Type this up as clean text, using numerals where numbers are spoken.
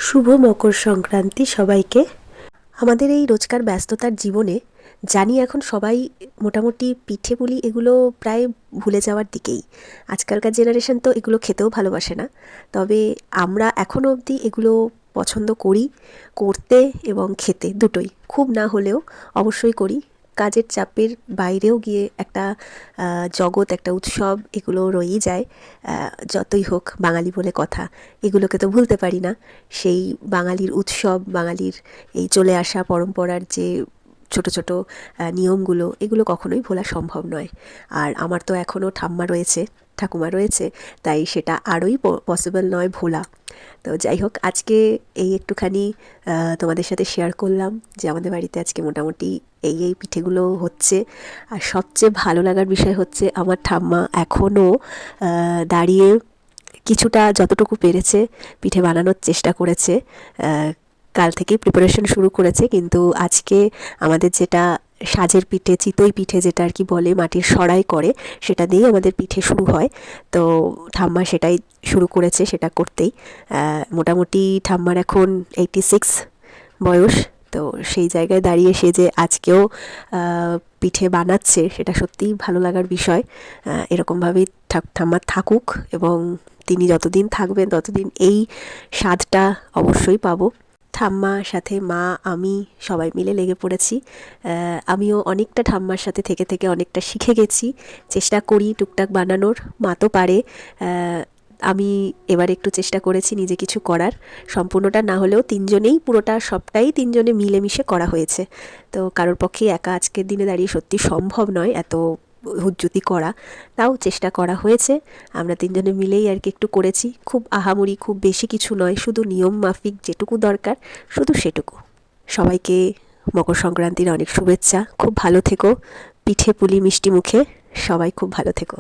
শুভ মকর সংক্রান্তি সবাইকে। আমাদের এই রোজকার ব্যস্ততার জীবনে জানি এখন সবাই মোটামুটি পিঠে পুলি এগুলো প্রায় ভুলে যাওয়ার দিকেই। আজকালকার জেনারেশন তো এগুলো খেতেও ভালোবাসে না, তবে আমরা এখনও অবধি এগুলো পছন্দ করি করতে এবং খেতে, দুটোই। খুব না হলেও অবশ্যই করি। কাজের চাপের বাইরেও গিয়ে একটা জগৎ, একটা উৎসব এগুলো রয়েই যায়। যতই হোক বাঙালি বলে কথা, এগুলোকে তো ভুলতে পারি না। সেই বাঙালির উৎসব, বাঙালির এই চলে আসা পরম্পরার যে ছোট ছোট নিয়মগুলো, এগুলো কখনোই ভোলা সম্ভব নয়। আর আমার তো এখনও ঠাম্মা রয়েছে, ঠাকুমা রয়েছে, তাই সেটা আরোই পসিবল নয় ভোলা। তো যাই হোক, আজকে এই একটুখানি তোমাদের সাথে শেয়ার করলাম যে আমাদের বাড়িতে আজকে মোটামুটি এই পিঠেগুলো হচ্ছে। আর সবচেয়ে ভালো লাগার বিষয় হচ্ছে আমার ঠাম্মা এখনও দাঁড়িয়ে কিছুটা যতটুকু পেরেছে পিঠে বানানোর চেষ্টা করেছে। কাল থেকেই প্রিপারেশন শুরু করেছে, কিন্তু আজকে আমাদের যেটা সাজের পিঠে, চিতই পিঠে যেটা আর কি বলে, মাটির সরাই করে, সেটা দিয়েই আমাদের পিঠে শুরু হয়। তো ঠাম্মা সেটাই শুরু করেছে, সেটা করতেই মোটামুটি ঠাম্মার এখন 86 বয়স। তো সেই জায়গায় দাঁড়িয়ে সে যে আজকেও পিঠে বানাচ্ছে, সেটা সত্যিই ভালো লাগার বিষয়। এরকমভাবেই ঠাম্মা থাকুক, এবং তিনি যতদিন থাকবেন ততদিন এই স্বাদটা অবশ্যই পাবো। ঠাম্মা সাথে মা, আমি সবাই মিলে লেগে পড়েছি। আমিও অনেকটা ঠাম্মার সাথে থেকে থেকে অনেকটা শিখে গেছি, চেষ্টা করি টুকটাক বানানোর। মা তো পারে, আমি এবার একটু চেষ্টা করেছি নিজে কিছু করার। সম্পূর্ণটা না হলেও তিনজনেই, পুরোটা সবটাই তিনজনে মিলেমিশে করা হয়েছে। তো কারোর পক্ষে একা আজকের দিনে দাঁড়িয়ে সত্যি সম্ভব নয় এত হুজ্জুতি করা, তাও চেষ্টা করা হয়েছে। আমরা তিনজনে মিলেই আর কি একটু করেছি। খুব আহামরি, খুব বেশি কিছু নয়, শুধু নিয়ম মাফিক যেটুকু দরকার শুধু সেটুকু। সবাইকে মকর সংক্রান্তির অনেক শুভেচ্ছা। খুব ভালো থেকো, পিঠে পুলি মিষ্টি মুখে সবাই খুব ভালো থেকো।